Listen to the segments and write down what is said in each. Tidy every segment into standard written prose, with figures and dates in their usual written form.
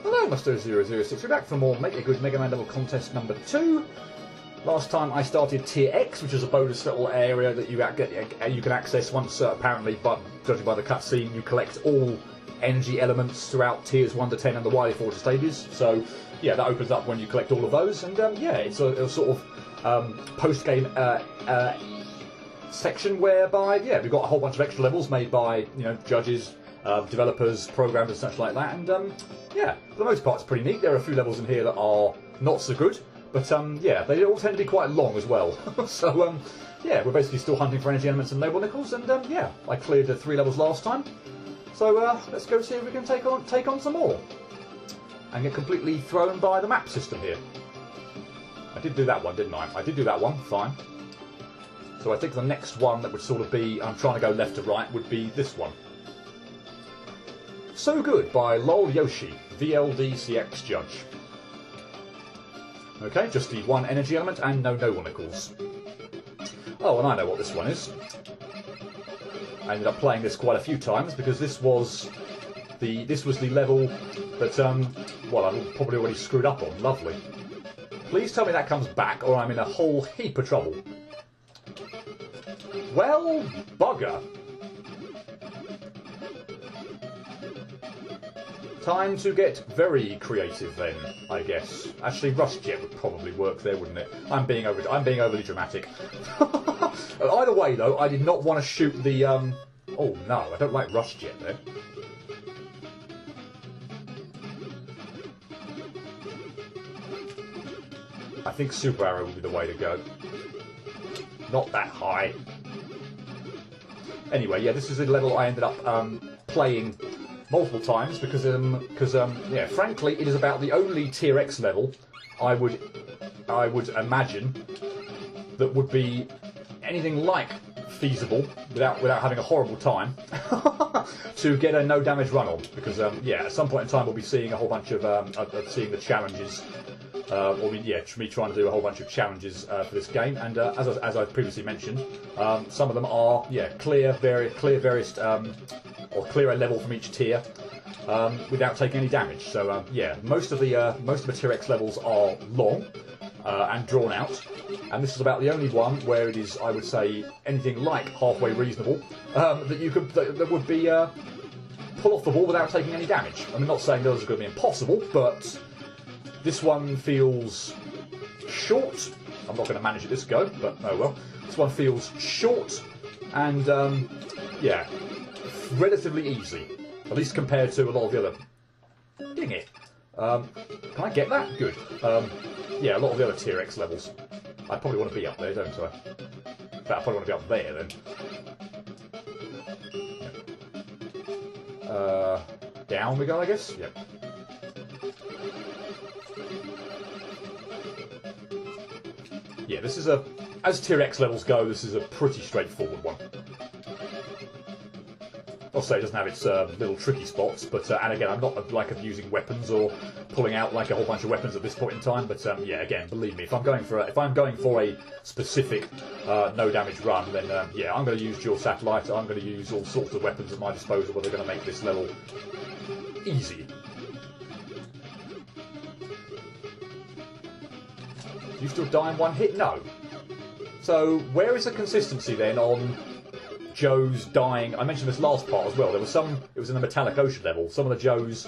Hello, Mr. 006. We're back for more Make a Good Mega Man level contest number 2. Last time I started Tier X, which is a bonus little area that you can access once, apparently, but judging by the cutscene, you collect all energy elements throughout Tiers 1 to 10 and the Wily Forge stages. So, yeah, that opens up when you collect all of those. And, yeah, it's a sort of post-game section whereby, yeah, we've got a whole bunch of extra levels made by, judges, developers, programmers and such like that. And, yeah, for the most part, it's pretty neat. There are a few levels in here that are not so good. But, yeah, they all tend to be quite long as well. So, yeah, we're basically still hunting for energy elements and noble nickels, and, yeah, I cleared the 3 levels last time. So, let's go see if we can take on some more. And get completely thrown by the map system here. I did do that one, didn't I? I did do that one, fine. So I think the next one that would sort of be, I'm trying to go left to right, would be this one. So Good by Lol Yoshi, VLDCX Judge. Okay, just the 1 energy element and no noble nickels. Oh, and I know what this one is. I ended up playing this quite a few times because this was the level that well, I've probably already screwed up on. Lovely. Please tell me that comes back, or I'm in a whole heap of trouble. Well, bugger. Time to get very creative then, I guess. Actually, Rush Jet would probably work there, wouldn't it? I'm being overly dramatic. Either way, though, I did not want to shoot the. Oh no, I don't like Rush Jet then. I think Super Arrow would be the way to go. Not that high. Anyway, yeah, this is the level I ended up playing multiple times because yeah, frankly, it is about the only Tier X level I would imagine that would be anything like feasible without having a horrible time to get a no damage run on, because yeah, at some point in time we'll be seeing a whole bunch of seeing the challenges. Me trying to do a whole bunch of challenges for this game, and as I've previously mentioned, some of them are clear a level from each tier without taking any damage. So yeah, most of the Tier X levels are long and drawn out, and this is about the only one where it is, I would say, anything like halfway reasonable that would be pull off the wall without taking any damage. I'm not saying those are going to be impossible, but this one feels short. I'm not going to manage it this go, but oh well. This one feels short and, yeah, relatively easy. At least compared to a lot of the other... Ding it. Can I get that? Good. Yeah, a lot of the other Tier X levels. I probably want to be up there, don't I? In fact, I probably want to be up there, then. Down we go, I guess? Yep. Yeah, this is as Tier X levels go, this is a pretty straightforward one. I'll say it doesn't have its little tricky spots, but and again, I'm not like abusing weapons or pulling out like a whole bunch of weapons at this point in time. But yeah, again, believe me, if I'm going for a specific no damage run, then yeah, I'm going to use dual satellite. I'm going to use all sorts of weapons at my disposal that are going to make this level easy. You still die in one hit? No. So where is the consistency then on Joes dying? I mentioned this last part as well. There was it was in the Metallic Ocean level. Some of the Joes,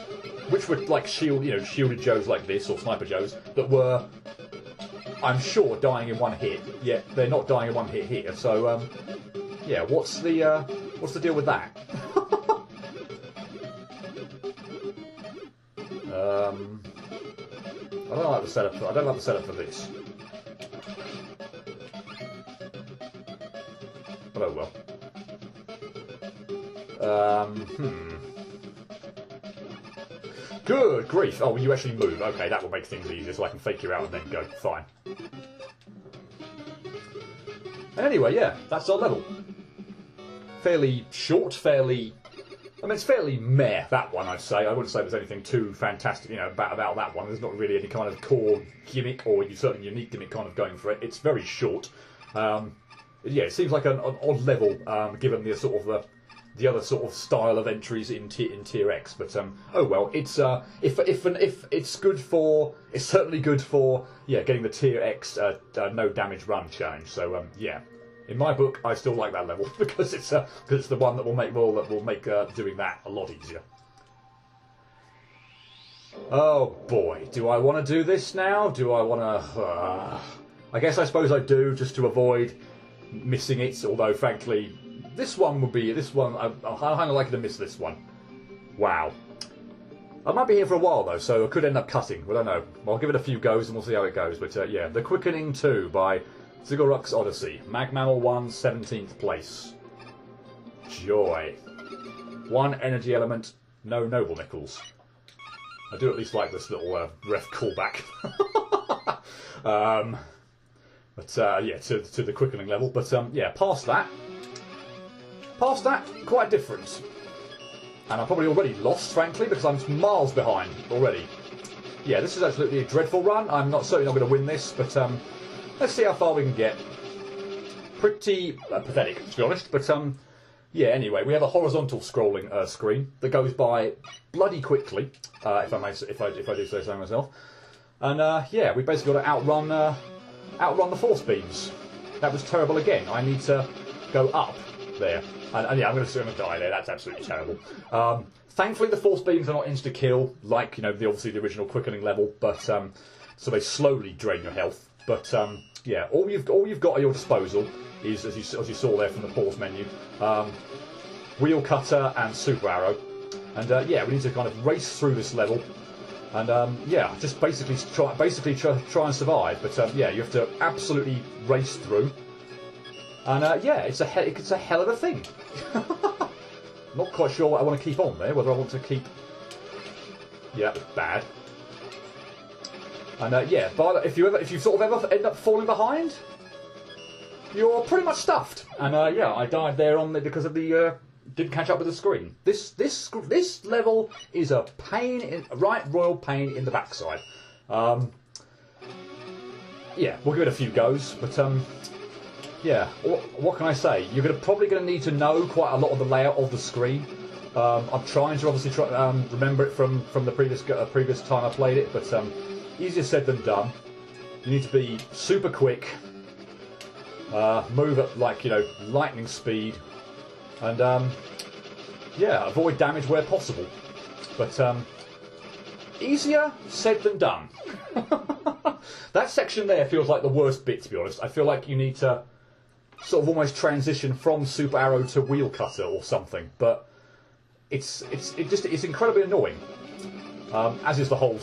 which were like shielded Joes like this, or sniper Joes, that were, I'm sure, dying in one hit. Yet they're not dying in one hit here. So yeah, what's the deal with that? I don't like the setup for this. But oh well. Good grief! Oh, you actually move. Okay, that will make things easier, so I can fake you out and then go. Fine. And anyway, yeah, that's our level. Fairly short, I mean, it's fairly meh, that one, I'd say. I wouldn't say there's anything too fantastic, about that one. There's not really any kind of core gimmick or certainly unique gimmick kind of going for it. It's very short. Yeah, it seems like an odd level, given the sort of the other sort of style of entries in Tier X. But oh well, it's if it's good for, it's certainly good for getting the Tier X no damage run challenge. So yeah, in my book, I still like that level because it's the one that will make doing that a lot easier. Oh boy, do I want to do this now? Do I want to? I guess I suppose I do, just to avoid missing it. Although, frankly, this one. I'm kind of likely to miss this one. Wow. I might be here for a while though, so I could end up cutting. I don't know. I'll give it a few goes and we'll see how it goes. But yeah, The Quickening 2 by Ziggurak's Odyssey. Magmammal 1, 17th place. Joy. 1 energy element, no noble nickels. I do at least like this little ref callback. Yeah, to the Quickening level. But yeah, past that, quite different. And I'm probably already lost, frankly, because I'm miles behind already. Yeah, this is absolutely a dreadful run. I'm certainly not going to win this, but let's see how far we can get. Pretty pathetic, to be honest. But yeah, anyway, we have a horizontal scrolling screen that goes by bloody quickly, if I do say so myself. And yeah, we basically got to outrun the force beams. That was terrible again. I need to go up there. And yeah, I'm going to die there. That's absolutely terrible. Thankfully, the force beams are not insta-kill, like, obviously the original Quickening level, but so they slowly drain your health. But yeah, all you've got at your disposal is, as you saw there from the pause menu, Wheel Cutter and Super Arrow. And yeah, we need to kind of race through this level. And yeah, just basically try and survive. But yeah, you have to absolutely race through. And yeah, it's a hell of a thing. Not quite sure what I want to keep on there. Whether I want to keep, yeah, bad. And yeah, but if you sort of ever end up falling behind, you're pretty much stuffed. And yeah, I died there because of the didn't catch up with the screen. This level is a royal pain in the backside. Yeah, we'll give it a few goes, but yeah, what can I say? You're probably going to need to know quite a lot of the layout of the screen. I'm trying to obviously remember it from the previous time I played it, but easier said than done. You need to be super quick, move at lightning speed, and yeah, avoid damage where possible. But easier said than done. That section there feels like the worst bit, to be honest. I feel like you need to sort of almost transition from Super Arrow to Wheel Cutter or something, but it's incredibly annoying, as is the whole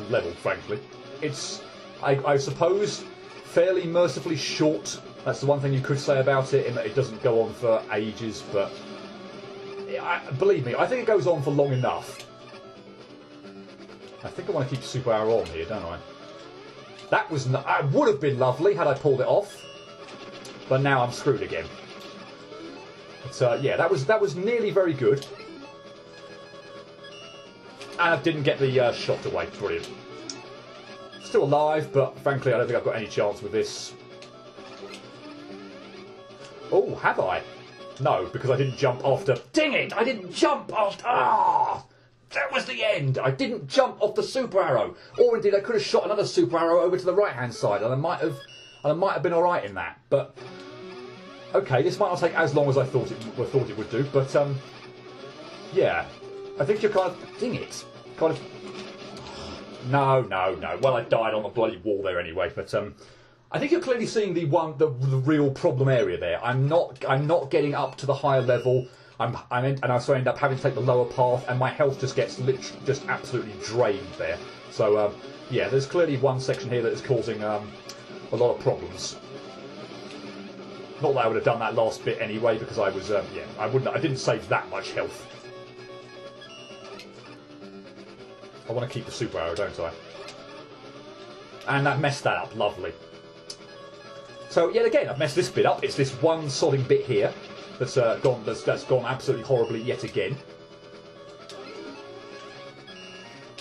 level, frankly. It's, I suppose, fairly mercifully short. That's the one thing you could say about it, in that it doesn't go on for ages, but believe me, I think it goes on for long enough. I think I want to keep Super Arrow on here, don't I? That would have been lovely had I pulled it off, but now I'm screwed again. But yeah, that was nearly very good, and I didn't get the shot away. Brilliant. Still alive, but frankly, I don't think I've got any chance with this. Oh, have I? No, because I didn't jump after. Dang it! I didn't jump after. Ah! That was the end. I didn't jump off the Super Arrow, or indeed I could have shot another Super Arrow over to the right-hand side, and I might have been all right in that. But okay, this might not take as long as I thought it would do. But yeah, I think you're kind of. Dang it! Kind of. No. Well, I died on the bloody wall there anyway. But I think you're clearly seeing the real problem area there. I'm not getting up to the higher level. And I so end up having to take the lower path, and my health just gets just absolutely drained there. So yeah, there's clearly one section here that is causing a lot of problems. Not that I would have done that last bit anyway, because I was yeah, I didn't save that much health. I want to keep the Super Arrow, don't I? And that messed that up, lovely. So yet again, I've messed this bit up. It's this one sodding bit here that's gone absolutely horribly yet again,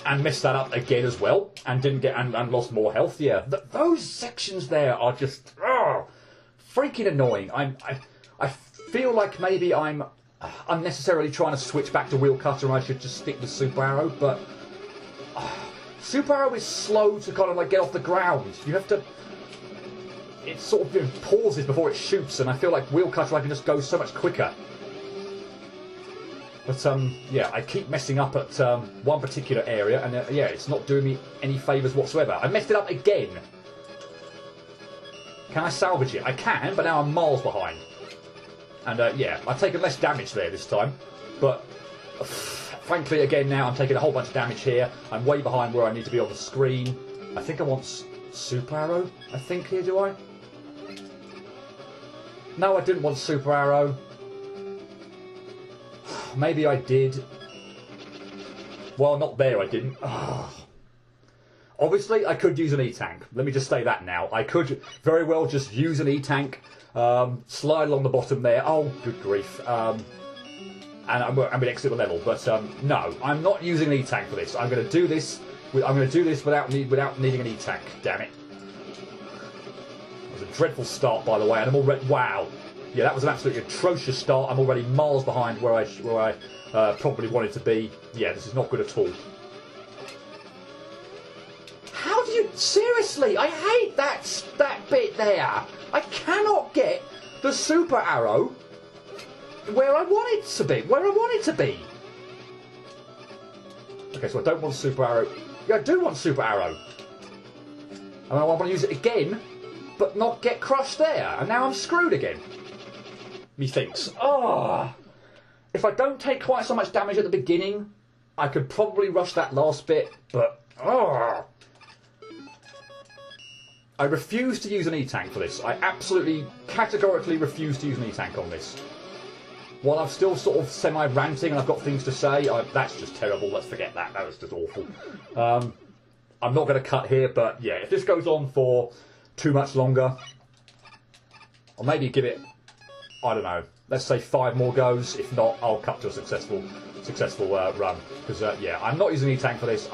and messed that up again as well, and didn't get and lost more health. Yeah, those sections there are just freaking annoying. I feel like maybe I'm unnecessarily trying to switch back to wheel cutter and I should just stick with super arrow, but super arrow is slow to kind of like get off the ground. You have to, it sort of, you know, pauses before it shoots, and I feel like wheel cutter I can just go so much quicker. But yeah, I keep messing up at one particular area, and yeah, it's not doing me any favours whatsoever. I messed it up again. Can I salvage it? I can, but now I'm miles behind. And yeah, I've taken less damage there this time. But frankly, again, now I'm taking a whole bunch of damage here. I'm way behind where I need to be on the screen. I think I want super arrow, I think, here, do I? No, I didn't want super arrow. Maybe I did. Well, not there, I didn't. Obviously, I could use an E-tank. Let me just say that now. I could very well just use an E-tank, slide along the bottom there. Oh, good grief. And I'm going to exit the level. But no, I'm not using an E-tank for this. I'm going to do this. I'm going to do this without needing an E-tank. Damn it. It was a dreadful start, by the way. And I'm already... Wow. Yeah, that was an absolutely atrocious start. I'm already miles behind where I probably wanted to be. Yeah, this is not good at all. How do you... Seriously, I hate that bit there. I cannot get the super arrow where I want it to be. Where I want it to be. Okay, so I don't want super arrow. Yeah, I do want super arrow. And I want to use it again, but not get crushed there. And now I'm screwed again. Methinks. Oh, if I don't take quite so much damage at the beginning, I could probably rush that last bit, but oh. I refuse to use an E-tank for this. I absolutely, categorically refuse to use an E-tank on this. While I'm still sort of semi-ranting and I've got things to say, that's just terrible. Let's forget that. That was just awful. I'm not going to cut here, but yeah, if this goes on for too much longer, or maybe give it, I don't know, let's say 5 more goes. If not, I'll cut to a successful run. Because, yeah, I'm not using E-tank for this.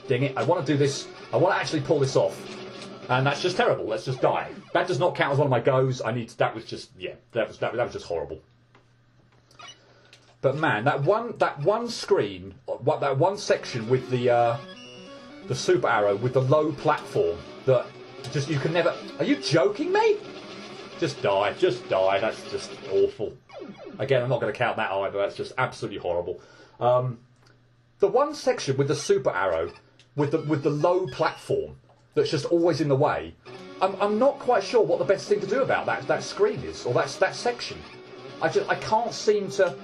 Dang it, I want to do this. I want to actually pull this off. And that's just terrible. Let's just die. That does not count as one of my goes. That was just, yeah, that was just horrible. But man, that one screen, that one section with the super arrow with the low platform, that just, you can never... Are you joking me? Just die. Just die. That's just awful. Again, I'm not going to count that either. That's just absolutely horrible. The one section with the super arrow, with the low platform, that's just always in the way. I'm not quite sure what the best thing to do about that screen is, or that section. I can't seem to,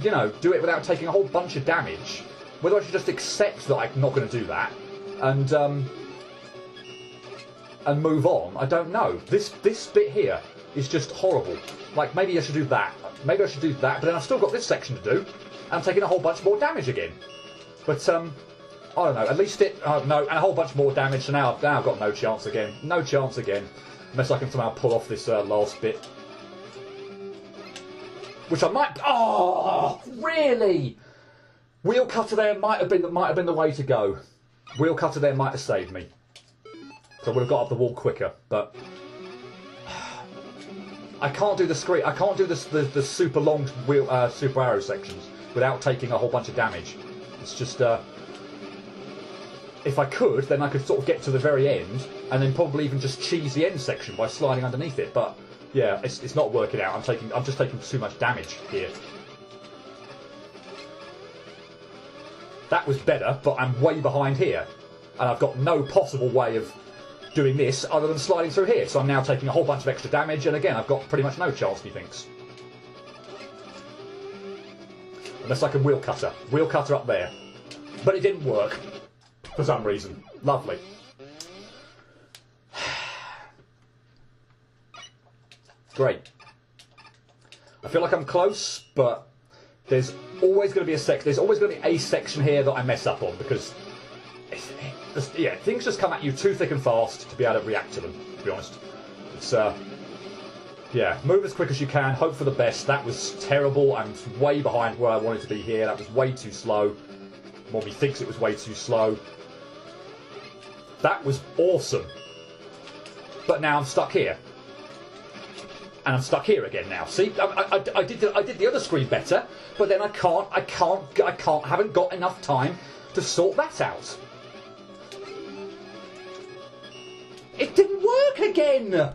you know, do it without taking a whole bunch of damage. Whether I should just accept that I'm not going to do that and move on, I don't know. This bit here is just horrible. Like, maybe I should do that. Maybe I should do that, but then I've still got this section to do, and I'm taking a whole bunch more damage again. But, I don't know, at least it... no, and a whole bunch more damage, so now I've got no chance again. No chance again. Unless I can somehow pull off this last bit. Which I might... Oh, really? Wheel cutter there might have been the way to go. Wheel cutter there might have saved me. So I would have got up the wall quicker, but... I can't do the screen. I can't do the super long super arrow sections without taking a whole bunch of damage. It's just... if I could, then I could sort of get to the very end, and then probably even just cheese the end section by sliding underneath it. But yeah, it's not working out. I'm just taking too much damage here. That was better, but I'm way behind here, and I've got no possible way of doing this other than sliding through here. So I'm now taking a whole bunch of extra damage, and again, I've got pretty much no chance, methinks. Unless I can wheel cutter. Wheel cutter up there. But it didn't work. For some reason. Lovely. Great. I feel like I'm close, but there's always going to be a section here that I mess up on, because yeah, things just come at you too thick and fast to be able to react to them, to be honest. It's yeah, move as quick as you can, hope for the best. That was terrible. I'm way behind where I wanted to be here. That was way too slow. Mommy thinks it was way too slow. That was awesome. But now I'm stuck here. And I'm stuck here again now. See, I did the other screen better, but then I haven't got enough time to sort that out. It didn't work again.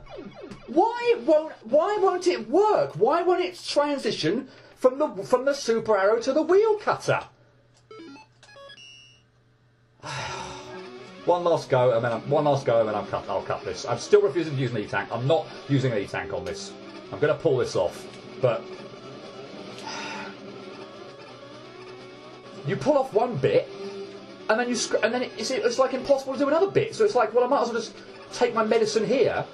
Why won't it work? Why won't it transition from the super arrow to the wheel cutter? One last go, and then I'll cut this. I'm still refusing to use an E-tank. I'm not using an E-tank on this. I'm going to pull this off, but you pull off one bit, and then it's like impossible to do another bit. So it's like, well, I might as well just take my medicine here.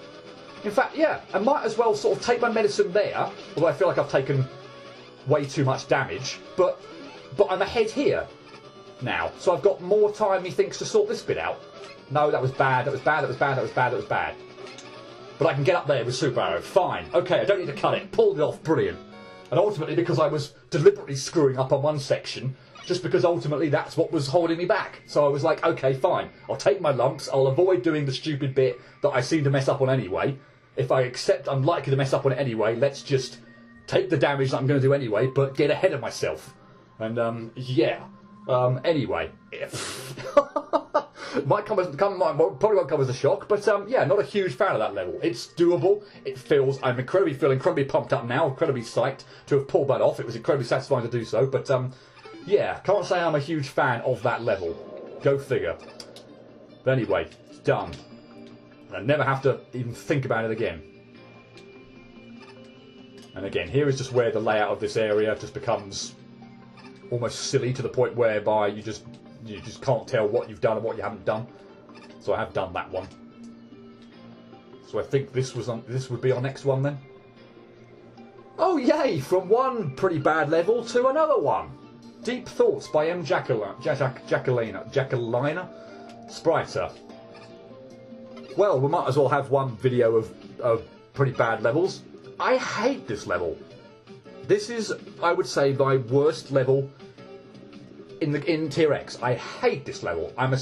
In fact, yeah, I might as well sort of take my medicine there, although I feel like I've taken way too much damage. But I'm ahead here now, so I've got more time, methinks, to sort this bit out. No, that was bad, that was bad, that was bad, that was bad, that was bad. But I can get up there with Super Arrow, fine. Okay, I don't need to cut it, pulled it off, brilliant. And ultimately, because I was deliberately screwing up on one section, just because ultimately that's what was holding me back. So I was like, okay, fine, I'll take my lumps, I'll avoid doing the stupid bit that I seem to mess up on anyway. If I accept I'm likely to mess up on it anyway, let's just take the damage that I'm going to do anyway, but get ahead of myself. And, yeah. Anyway, probably won't come as a shock, but yeah, not a huge fan of that level. It's doable. I'm incredibly pumped up now, incredibly psyched to have pulled that off. It was incredibly satisfying to do so, but yeah, can't say I'm a huge fan of that level. Go figure. But anyway, it's done. And I never have to even think about it again. And again, here is just where the layout of this area just becomes almost silly to the point whereby you just can't tell what you've done and what you haven't done. So I have done that one. So I think this would be our next one then. Oh yay! From one pretty bad level to another one. Deep Thoughts by M. Jacquelina Spriter. Well, we might as well have one video of pretty bad levels. I hate this level. This is, I would say, my worst level in Tier X. I hate this level. I'm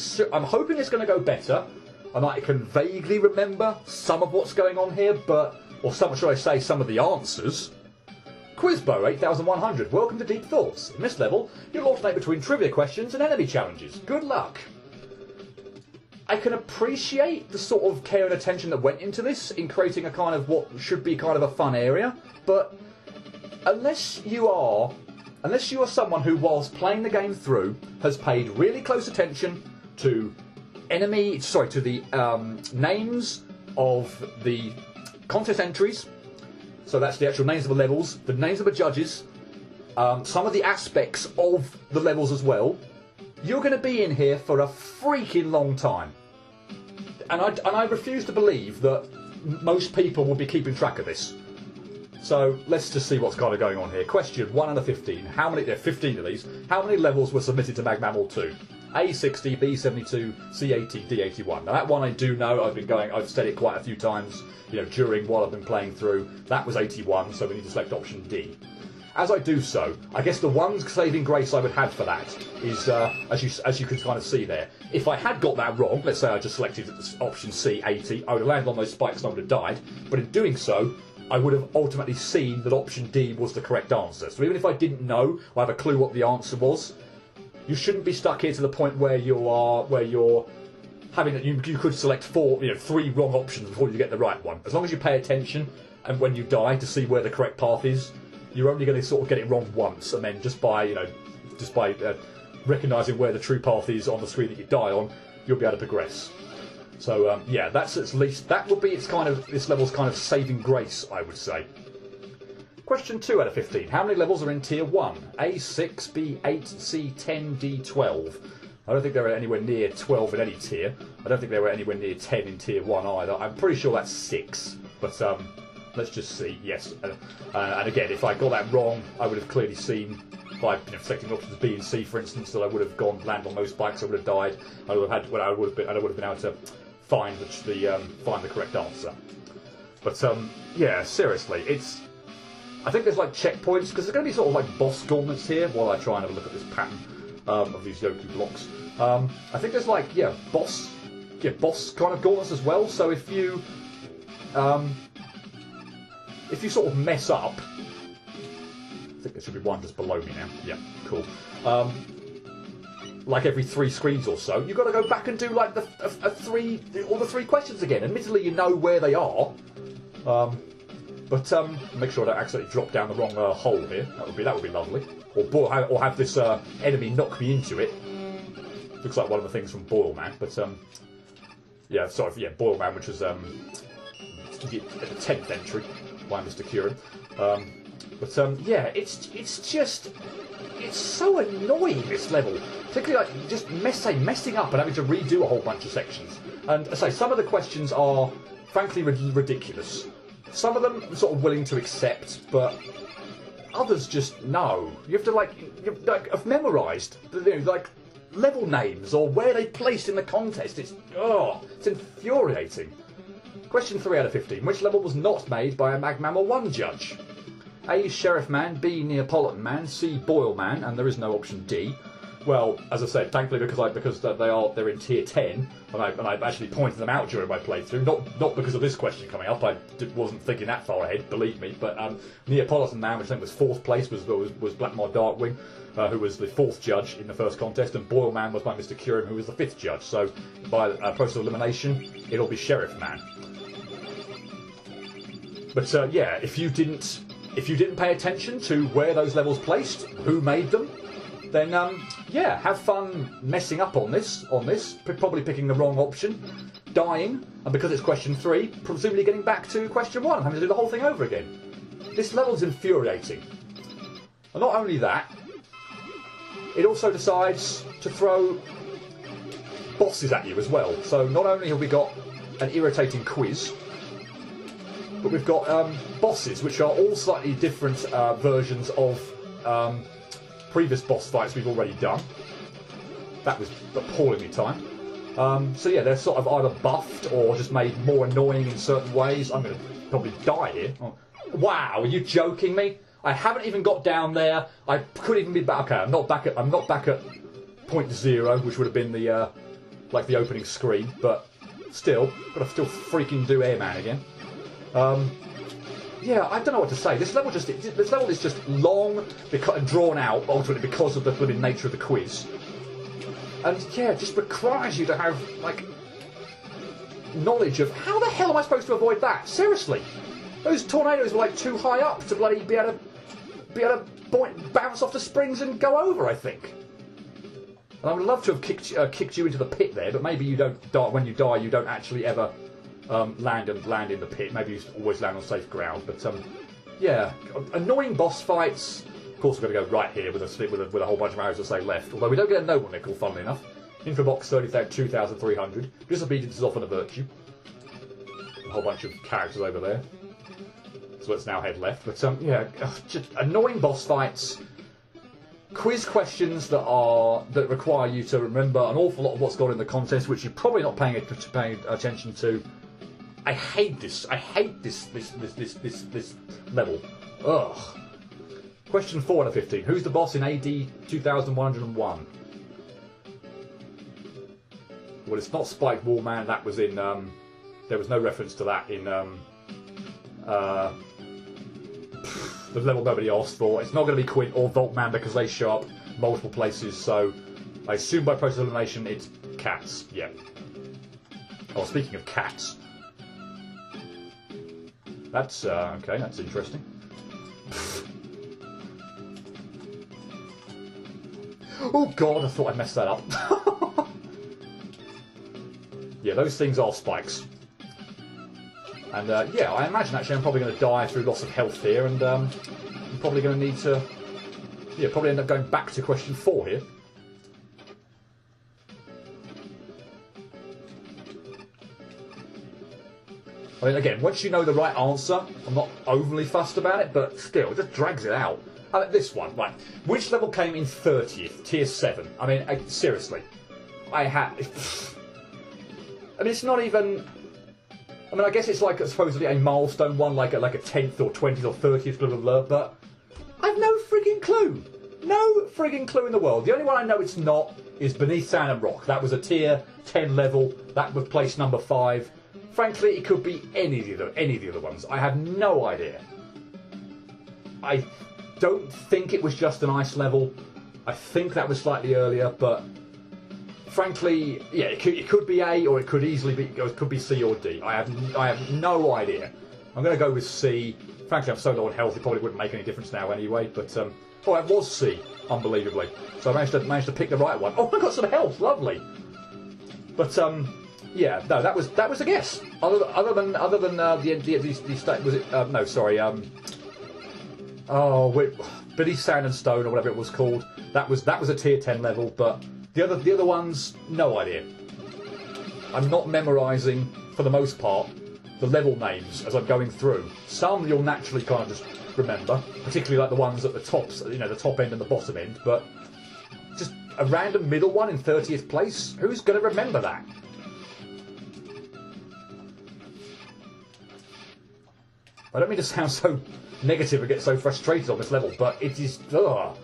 hoping it's going to go better, and I can vaguely remember some of what's going on here, or some, should I say, some of the answers. Quizbo 8100, welcome to Deep Thoughts. In this level, you'll alternate between trivia questions and enemy challenges. Good luck. I can appreciate the sort of care and attention that went into this in creating a kind of what should be kind of a fun area, but unless you are someone who, whilst playing the game through, has paid really close attention to the names of the contest entries, so that's the actual names of the levels, the names of the judges, some of the aspects of the levels as well, you're going to be in here for a freaking long time. And I refuse to believe that most people will be keeping track of this. So let's just see what's kind of going on here. Question 1 out of 15. How many? There are 15 of these. How many levels were submitted to MagMammal 2? A60, B72, C80, D81. Now that one I do know. I've said it quite a few times. During what I've been playing through. That was 81. So we need to select option D. As I do so, I guess the one saving grace I would have for that is, as you can kind of see there, if I had got that wrong, let's say I just selected option C, 80, I would have landed on those spikes and I would have died. But in doing so, I would have ultimately seen that option D was the correct answer. So even if I didn't know or have a clue what the answer was, you shouldn't be stuck here to the point where you're having that you could select three wrong options before you get the right one. As long as you pay attention and when you die to see where the correct path is, you're only going to sort of get it wrong once, and then just by recognising where the true path is on the screen that you die on, you'll be able to progress. So yeah, that would be this level's kind of saving grace, I would say. Question 2 out of 15. How many levels are in Tier 1? A6, B8, C10, D12. I don't think they were anywhere near 12 in any tier. I don't think they were anywhere near 10 in Tier 1 either. I'm pretty sure that's 6, but let's just see. Yes, and again, if I got that wrong, I would have clearly seen by selecting options B and C, for instance, that I would have gone land on those spikes. I would have died. I would have been able to find the correct answer. But yeah, seriously, I think there's like checkpoints because there's going to be sort of like boss gauntlets here. While I try and have a look at this pattern of these Yoku blocks, I think there's like boss kind of gauntlets as well. So if you if you sort of mess up, I think there should be one just below me now. Yeah, cool. Like every 3 screens or so, you've got to go back and do like all the 3 questions again. Admittedly, you know where they are, but make sure I don't accidentally drop down the wrong hole here. That would be lovely. Or have this enemy knock me into it. Looks like one of the things from Boil Man, but yeah, sort of, yeah, Boil Man, which was the 10th entry by Mr. Curran. But yeah, it's so annoying, this level. Particularly like just messing up and having to redo a whole bunch of sections. And I say some of the questions are frankly ridiculous. Some of them I'm sort of willing to accept, but others just no. You have to have memorised like level names or where they placed in the contest. It's infuriating. Question 3 out of 15. Which level was not made by a Magmammal 1 judge? A. Sheriff Man, B. Neapolitan Man, C. Boil Man, and there is no option D. Well, as I said, thankfully because they're in tier 10, and I actually pointed them out during my playthrough. Not because of this question coming up. I wasn't thinking that far ahead, believe me. But Neapolitan Man, which I think was 4th place, was Blackmore Darkwing, who was the 4th judge in the first contest, and Boil Man was by Mr. Curran, who was the 5th judge. So by process of elimination, it'll be Sheriff Man. But yeah, if you didn't pay attention to where those levels placed, who made them, then yeah, have fun messing up on this, probably picking the wrong option, dying, and because it's question 3, presumably getting back to question 1 and having to do the whole thing over again. This level's infuriating. And not only that, it also decides to throw bosses at you as well. So not only have we got an irritating quiz, but we've got bosses which are all slightly different versions of previous boss fights we've already done. That was appallingly timed. So yeah, they're sort of either buffed or just made more annoying in certain ways. I'm going to probably die here. Oh. Wow, are you joking me? I haven't even got down there. I couldn't even be back. Okay, I'm not back at point 0, which would have been the like the opening screen, but still, got to still freaking do Airman again. Yeah, I don't know what to say. This level is just long and drawn out, ultimately because of the blooming nature of the quiz. And yeah, it just requires you to have like knowledge of how the hell am I supposed to avoid that? Seriously, those tornadoes were like too high up to bloody be able to bounce off the springs and go over. I think. And I would love to have kicked you into the pit there, but maybe you don't die. When you die, you don't actually ever land in the pit. Maybe you always land on safe ground. But yeah, annoying boss fights. Of course, we're going to go right here with a whole bunch of arrows that say left. Although we don't get a noble nickel, funnily enough. Info box 32,300. Disobedience is often a virtue. A whole bunch of characters over there. So let's now head left. But yeah, just annoying boss fights. Quiz questions that require you to remember an awful lot of what's gone in the contest, which you're probably not paying attention to. I hate this. I hate this level. Ugh. Question 4 out of 15. Who's the boss in AD 2101? Well, it's not Spike Wallman. That was in. There was no reference to that in the level nobody asked for. It's not going to be Quint or Voltman because they show up multiple places. So I assume by process of elimination it's cats. Yeah. Oh, speaking of cats, that's okay. That's interesting. Oh God, I thought I messed that up. Yeah, those things are spikes. And yeah, I imagine actually I'm probably going to die through loss of health here, and I'm probably going to need to, yeah, probably end up going back to question 4 here. I mean, again, once you know the right answer, I'm not overly fussed about it, but still, it just drags it out. I mean, this one, right. Which level came in 30th? Tier 7. I mean, seriously. I mean, it's not even... I mean, I guess it's like supposedly a milestone one, like a 10th or 20th or 30th, blah, blah, blah, but I've no frigging clue. No frigging clue in the world. The only one I know it's not is Beneath Sand and Rock. That was a tier 10 level. That was place number 5. Frankly, it could be any of the other ones. I have no idea. I don't think it was just an ice level. I think that was slightly earlier, but frankly, yeah, it could be A, or it could easily be, it could be C or D. I have no idea. I'm going to go with C. Frankly, I'm so low on health, it probably wouldn't make any difference now anyway. But oh, it was C, unbelievably. So I managed to pick the right one. Oh, I got some health, lovely. But yeah, no, that was a guess. Other than the state, was it? No, sorry. Billy Sand and Stone or whatever it was called. That was a tier 10 level, but the other ones, no idea. I'm not memorising for the most part the level names as I'm going through. Some you'll naturally kind of just remember, particularly like the ones at the tops, you know, the top end and the bottom end. But just a random middle one in 30th place, who's going to remember that? I don't mean to sound so negative and get so frustrated on this level, but it is. Ugh.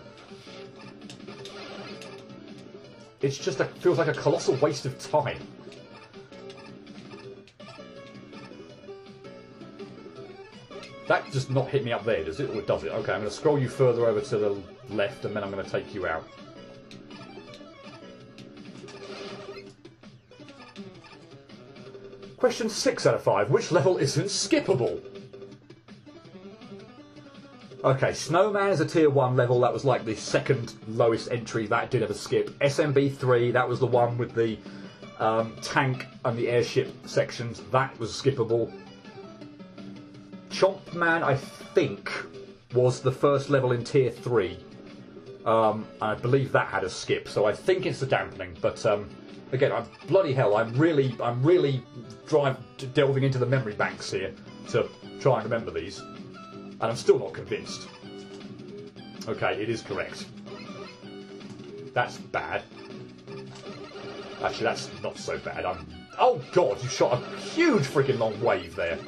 It's just feels like a colossal waste of time. That does not hit me up there, does it? Or does it? Okay, I'm going to scroll you further over to the left, and then I'm going to take you out. Question 6 out of 5. Which level isn't skippable? Okay, Snowman is a tier 1 level. That was like the second lowest entry. That did have a skip. SMB 3, that was the one with the tank and the airship sections. That was skippable. Chomp Man, I think, was the first level in tier 3. I believe that had a skip, so I think it's the dampening. But again, bloody hell, I'm really delving into the memory banks here to try and remember these. And I'm still not convinced. Okay, it is correct. That's bad. Actually, that's not so bad. Oh god, you shot a huge freaking long wave there.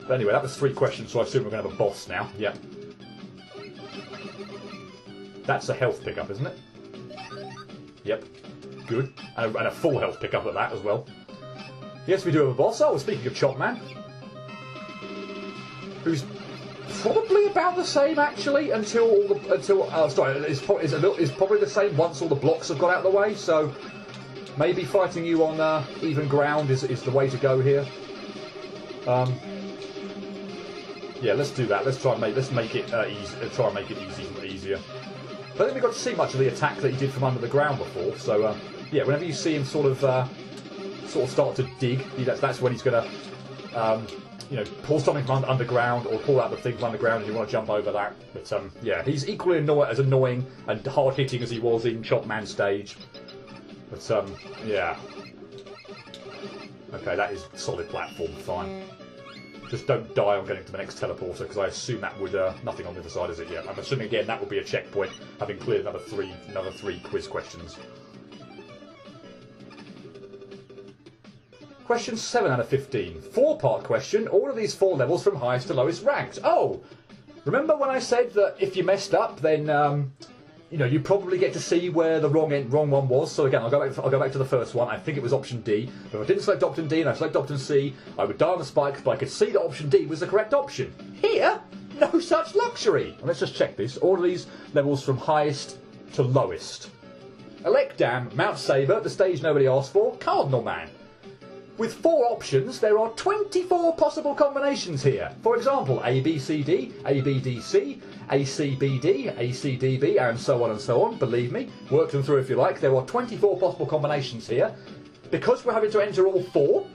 But anyway, that was 3 questions, so I assume we're going to have a boss now. Yep. That's a health pickup, isn't it? Yep. Good. And a full health pickup at that as well. Yes, we do have a boss. Oh, speaking of Chop Man, who's probably about the same actually until is probably the same once all the blocks have got out of the way. So maybe fighting you on even ground is the way to go here. Yeah, let's do that. Let's make it easy. Try and make it easier. I don't think we got to see much of the attack that he did from under the ground before. So yeah, whenever you see him sort of start to dig, that's when he's going to you know, pull something from underground or pull out the thing from underground and you want to jump over that. But yeah, he's equally as annoying and hard hitting as he was in Chop Man stage. But yeah. Okay, that is solid platform, fine. Just don't die on getting to the next teleporter, because I assume that would nothing on the other side, is it yet? I'm assuming again that would be a checkpoint, having cleared another three quiz questions. Question 7 out of 15. 4-part question. All of these 4 levels from highest to lowest ranked. Oh, remember when I said that if you messed up, then you know, you probably get to see where the wrong one was. So again, I'll go back to the first one. I think it was option D. But if I didn't select option D and I select option C, I would die on the spike, but I could see that option D was the correct option. Here, no such luxury. Well, let's just check this. All of these levels from highest to lowest. Elect Dam, Mount Sabre, the stage nobody asked for, Cardinal Man. With 4 options, there are 24 possible combinations here. For example, A, B, C, D, A, B, D, C, A, C, B, D, A, C, D, B, and so on and so on. Believe me, work them through if you like. There are 24 possible combinations here. Because we're having to enter all 4,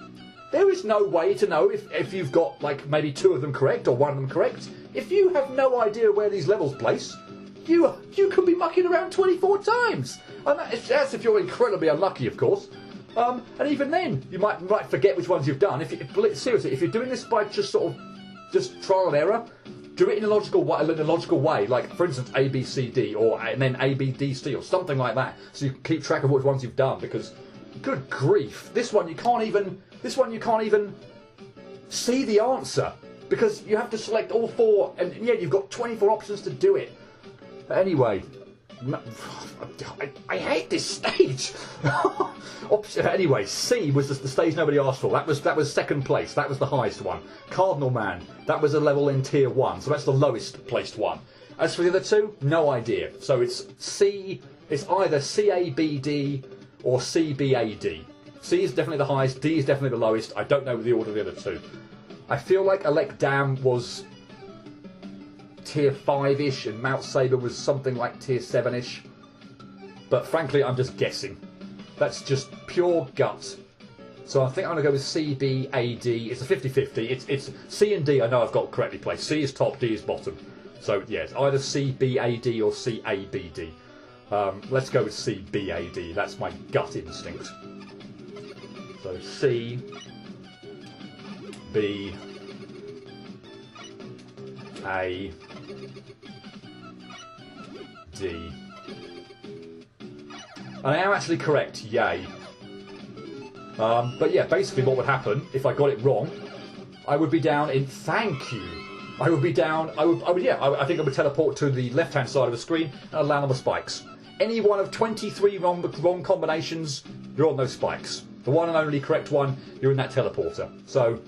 there is no way to know if you've got like maybe 2 of them correct or 1 of them correct. If you have no idea where these levels place, you could be mucking around 24 times. And that's if you're incredibly unlucky, of course. And even then, you might forget which ones you've done. Seriously, if you're doing this by just trial and error, do it in a logical way. Like, for instance, A, B, C, D, and then A, B, D, C, or something like that, so you can keep track of which ones you've done. Because, good grief, this one you can't even see the answer because you have to select all 4, and yeah, you've got 24 options to do it. But anyway, I hate this stage. Anyway, C was the stage nobody asked for. That was second place. That was the highest one. Cardinal Man. That was a level in tier 1, so that's the lowest placed one. As for the other two, no idea. So it's C. It's either CABD or CBAD. C is definitely the highest. D is definitely the lowest. I don't know the order of the other two. I feel like Elect Dam was tier 5-ish and Mount Saber was something like tier 7-ish. But frankly, I'm just guessing. That's just pure gut. So I think I'm going to go with CBAD. It's a 50-50. It's C and D I know I've got correctly placed. C is top, D is bottom. So yeah, it's either CBAD or CABD. Let's go with CBAD. That's my gut instinct. So C, B, A, D. And I am actually correct, yay. But yeah, basically what would happen if I got it wrong, I would be down in thank you. I would be down, I think I would teleport to the left-hand side of the screen and I'd land on the spikes. Any one of 23 wrong combinations, you're on those spikes. The one and only correct one, you're in that teleporter. So,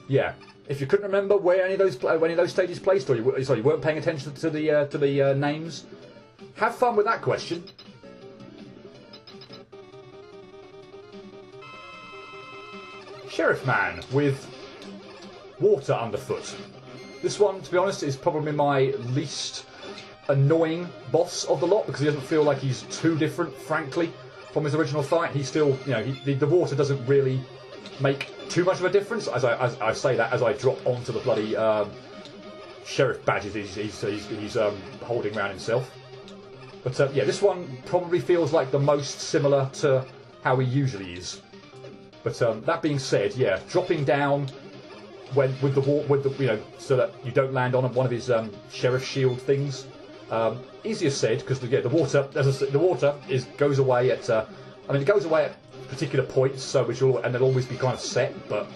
yeah. If you couldn't remember where any of those stages placed, or you weren't paying attention to the names, have fun with that question. Sheriff Man with water underfoot. This one, to be honest, is probably my least annoying boss of the lot because he doesn't feel like he's too different, frankly, from his original fight. He's still, the water doesn't really make too much of a difference. As I say that as I drop onto the bloody sheriff badges he's holding around himself. But yeah, this one probably feels like the most similar to how he usually is. But that being said, yeah, dropping down with the so that you don't land on one of his sheriff shield things. Easier said because the water, the water goes away at. It goes away at particular points, so and they'll always be kind of set, but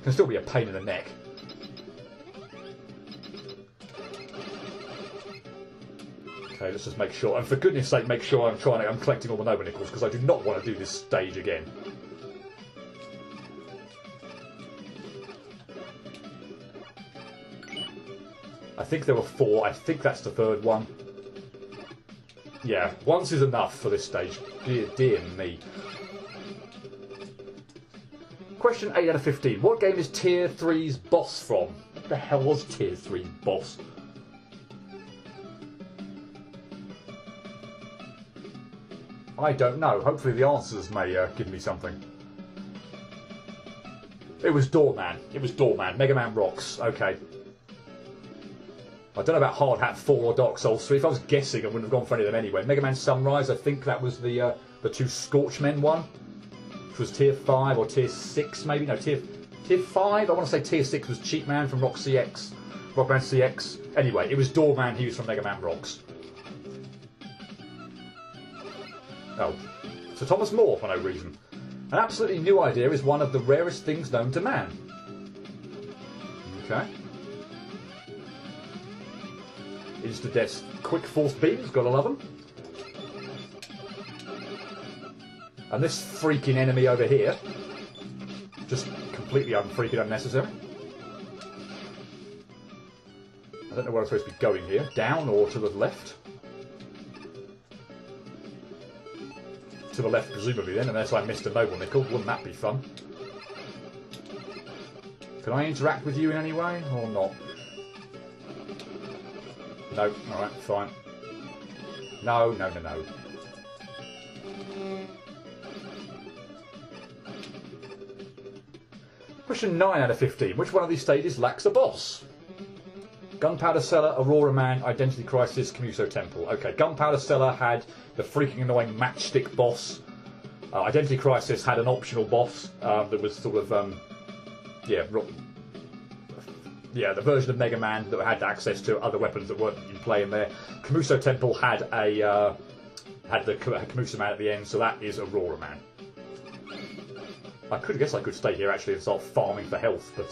can still be a pain in the neck. Okay, let's just make sure, and for goodness sake, make sure I'm collecting all the Nova Nickels because I do not want to do this stage again. I think there were 4. I think that's the third one. Yeah, once is enough for this stage. Dear me. Question 8 out of 15. What game is Tier 3's boss from? What the hell was Tier 3's boss? I don't know. Hopefully the answers may give me something. It was Doorman. It was Doorman. Mega Man Rocks. Okay. I don't know about Hard Hat 4 or Dark Souls 3. If I was guessing, I wouldn't have gone for any of them anyway. Mega Man Sunrise, I think that was the 2 Scorchmen one, which was Tier 5 or Tier 6 maybe. No, Tier 5. I want to say Tier 6 was Cheap Man from Rockman CX. Anyway, it was Doorman. He was from Mega Man Rocks. Oh, so Thomas More for no reason. An absolutely new idea is one of the rarest things known to man. Okay. Instant Death's quick force beams, gotta love them. And this freaking enemy over here, just completely freaking unnecessary. I don't know where I'm supposed to be going here. Down or to the left? To the left, presumably then, unless I missed a Noble Nickel. Wouldn't that be fun? Can I interact with you in any way, or not? No, alright, fine. No. Question 9 out of 15. Which one of these stages lacks a boss? Gunpowder Cellar, Aurora Man, Identity Crisis, Camuso Temple. Okay, Gunpowder Cellar had the freaking annoying matchstick boss. Identity Crisis had an optional boss that was sort of, the version of Mega Man that had access to other weapons that weren't in play in there. Camuso Temple had the Camuso Man at the end, so that is Aurora Man. I guess I could stay here actually and start farming for health, but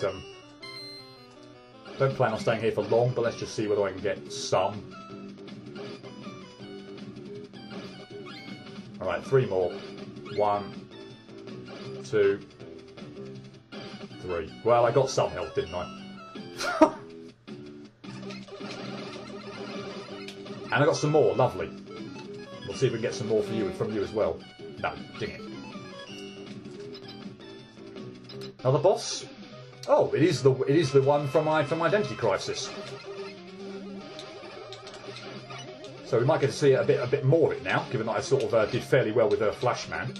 don't plan on staying here for long. But let's just see whether I can get some. Alright, 3 more. 1, 2, 3. Well, I got some health, didn't I? And I got some more. Lovely. We'll see if we can get some more from you as well. No, ding it. Another boss? Oh, it is the one from Identity Crisis. So we might get to see a bit more of it now, given that I sort of did fairly well with Flashman.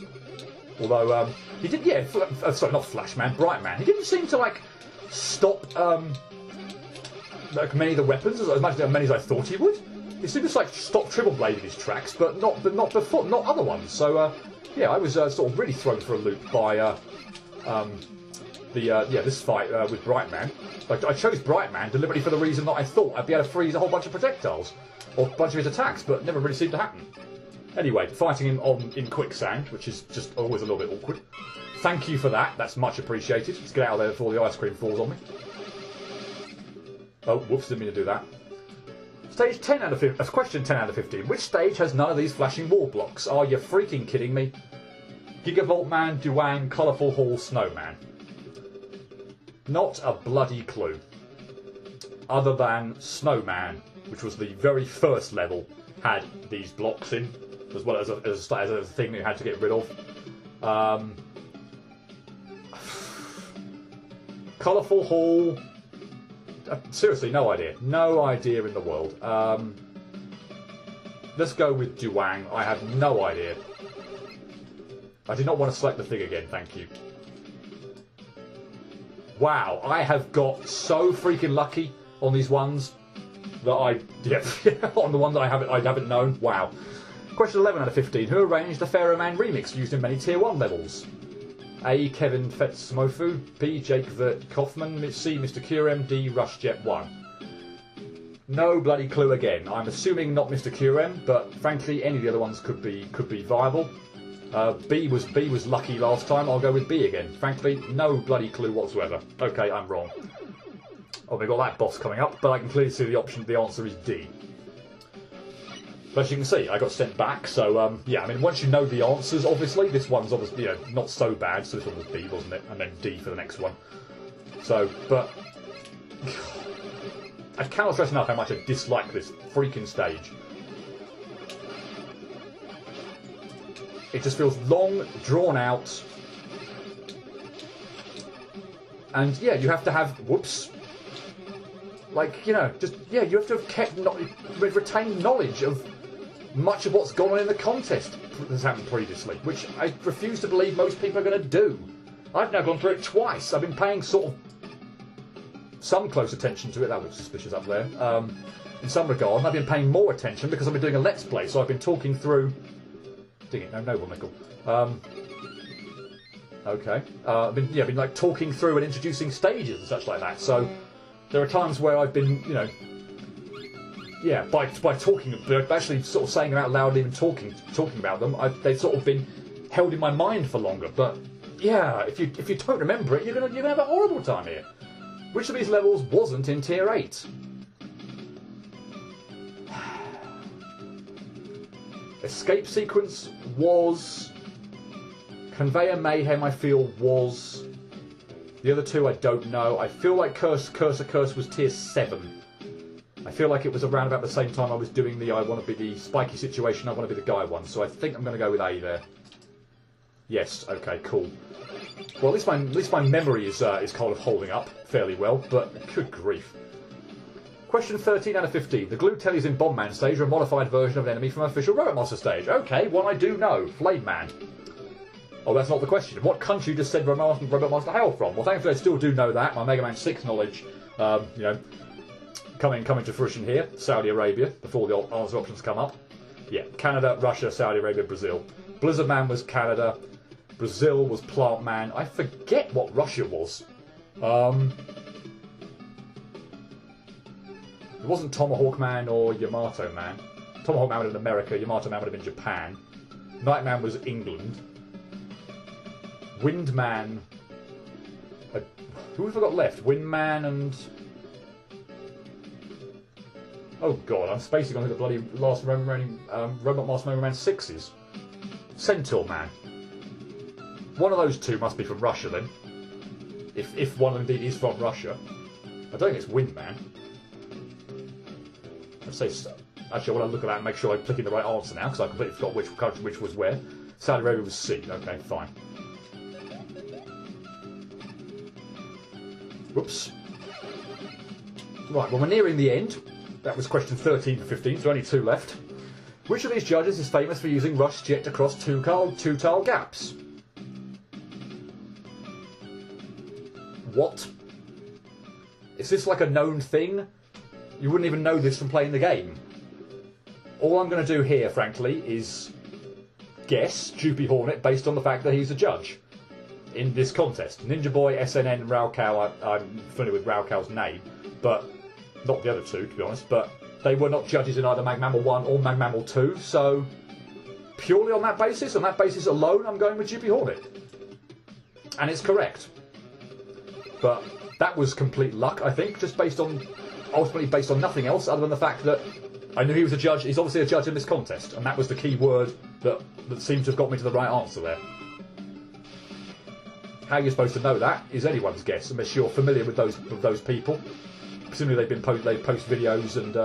Although he did, yeah, sorry, not Flashman, Brightman. He didn't seem to like stop like many of the weapons as much as many as I thought he would. He seemed to like stop Triple Blade in his tracks, but not other ones. So yeah, I was sort of really thrown for a loop by this fight with Brightman. Like, I chose Brightman deliberately for the reason that I thought I'd be able to freeze a whole bunch of projectiles or a bunch of his attacks, but it never really seemed to happen. Anyway, fighting him in quicksand, which is just always a little bit awkward. Thank you for that. That's much appreciated. Let's get out of there before the ice cream falls on me. Oh, whoops! Didn't mean to do that. Stage 10 out of 15. Question 10 out of 15. Which stage has none of these flashing wall blocks? Are you freaking kidding me? Gigavolt Man, Duang, Colourful Hall, Snowman. Not a bloody clue. Other than Snowman, which was the very first level, had these blocks in, as well as a thing that you had to get rid of. Colourful Hall. Seriously, no idea. No idea in the world. Let's go with Duang. I have no idea. I did not want to select the thing again, thank you. Wow, I have got so freaking lucky on these ones that on the one that I haven't known. Wow. Question 11 out of 15. Who arranged the Pharaoh Man remix used in many Tier 1 levels? A. Kevin Fetzmofu, B. Jake Vert Kaufman, C. Mr. Kurem, D. Rushjet 1. No bloody clue again. I'm assuming not Mr. Kurem, but frankly any of the other ones could be viable. B was lucky last time. I'll go with B again. Frankly, no bloody clue whatsoever. Okay, I'm wrong. Oh, we've got that boss coming up, but I can clearly see the answer is D. But as you can see, I got sent back, so yeah, I mean, once you know the answers, obviously, this one's obviously, not so bad, so this one was B, wasn't it? And then D for the next one. So, but I cannot stress enough how much I dislike this freaking stage. It just feels long, drawn out, and yeah, you have to have, whoops, like, you have to have retained knowledge of much of what's gone on in the contest that's happened previously, which I refuse to believe most people are going to do. I've now gone through it twice. I've been paying sort of some close attention to it. That was suspicious up there. In some regard, and I've been paying more attention because I've been doing a Let's Play, so I've been talking through... Ding it, no, Noble Nickel. Okay. I've been like talking through and introducing stages and such like that, so there are times where I've been, by talking, actually sort of saying them out loud and even talking about them, they've sort of been held in my mind for longer. But yeah, if you don't remember it, you're gonna have a horrible time here. Which of these levels wasn't in Tier 8? Escape Sequence was. Conveyor Mayhem, I feel, was. The other two I don't know. I feel like Curse was Tier 7. I feel like it was around about the same time I was doing the I want to be the spiky situation, I want to be the guy one. So I think I'm going to go with A there. Yes, okay, cool. Well, at least my memory is kind of holding up fairly well, but good grief. Question 13 out of 15. The glue tellies in Bomb Man stage are a modified version of an enemy from official Robot Monster stage. Okay, one I do know. Flame Man. Oh, that's not the question. What country does said Robot Monster hail from? Well, thankfully I still do know that. My Mega Man 6 knowledge, coming to fruition here. Saudi Arabia, before the answer options come up. Yeah, Canada, Russia, Saudi Arabia, Brazil. Blizzard Man was Canada. Brazil was Plant Man. I forget what Russia was. It wasn't Tomahawk Man or Yamato Man. Tomahawk Man would have been America. Yamato Man would have been Japan. Nightman was England. Windman. Who have I got left? Windman and. Oh god, I'm spacing on who the bloody last remaining Robot Master Mega Man 6 is. Centaur Man. One of those two must be from Russia then. If one indeed is from Russia. I don't think it's Windman. I'd say... Actually, I want to look at that and make sure I'm clicking the right answer now, because I completely forgot which country, which was where. Saudi Arabia was C. Okay, fine. Whoops. Right, well, we're nearing the end. That was question 13 to 15, so only 2 left. Which of these judges is famous for using rush jet to cross two-tile gaps? What? Is this like a known thing? You wouldn't even know this from playing the game. All I'm going to do here, frankly, is guess Droopy Hornet based on the fact that he's a judge in this contest. Ninja Boy, SNN, Raukau, I'm familiar with Raukau's name, but not the other two, to be honest, but they were not judges in either Magmammal 1 or Magmammal 2, so purely on that basis alone, I'm going with Droopy Hornet. And it's correct. But that was complete luck, I think, just ultimately based on nothing else other than the fact that I knew he was a judge. He's obviously a judge in this contest, and that was the key word that seemed to have got me to the right answer there. How you're supposed to know that is anyone's guess, unless you're familiar with those people. Presumably they post videos and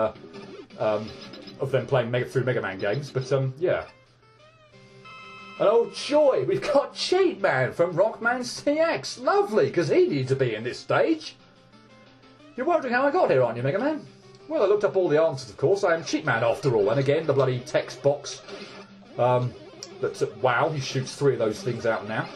of them playing through Mega Man games. But yeah. And oh joy, we've got Cheat Man from Rockman CX. Lovely, because he needs to be in this stage. You're wondering how I got here, aren't you, Mega Man? Well, I looked up all the answers, of course. I am Cheat Man after all. And again, the bloody text box. Wow, he shoots 3 of those things out now.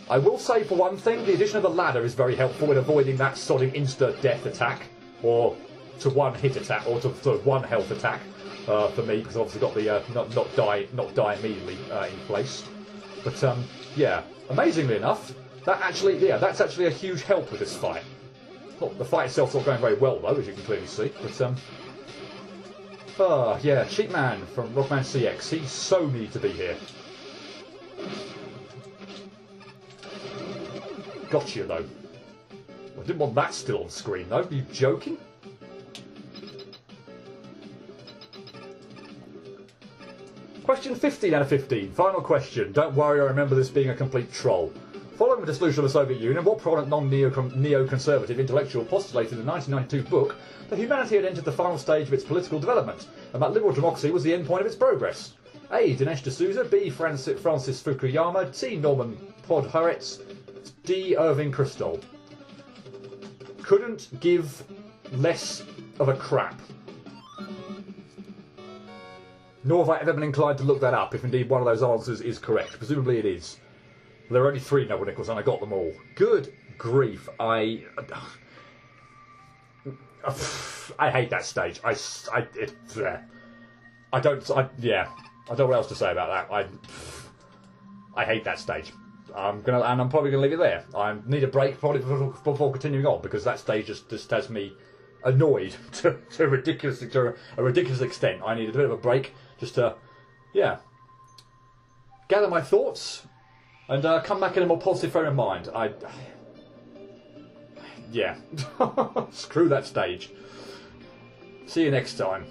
I will say, for one thing, the addition of the ladder is very helpful in avoiding that sodding insta-death attack, or to 1-hit attack, or to 1 health attack for me, because I've obviously got the not die immediately in place. But yeah, amazingly enough, that's actually a huge help with this fight. Well, the fight itself's not going very well though, as you can clearly see. But yeah, Cheat Man from Rockman CX. He so needs to be here. Gotcha though. I didn't want that still on screen though. Are you joking? Question 15 out of 15. Final question. Don't worry, I remember this being a complete troll. Following the dissolution of the Soviet Union, what prominent non-neoconservative intellectual postulated in the 1992 book that humanity had entered the final stage of its political development, and that liberal democracy was the end point of its progress? A. Dinesh D'Souza, B. Francis Fukuyama, C. Norman Podhoretz, D. Irving Kristol. Couldn't give less of a crap. Nor have I ever been inclined to look that up, if indeed one of those answers is correct. Presumably it is. There are only 3 Noble Nickels, and I got them all. Good grief! I hate that stage. I don't know what else to say about that. I hate that stage. I'm probably gonna leave it there. I need a break probably before continuing on, because that stage just has me annoyed to a ridiculous extent. I need a bit of a break just to gather my thoughts. And come back in a more positive frame of mind. Yeah. Screw that stage. See you next time.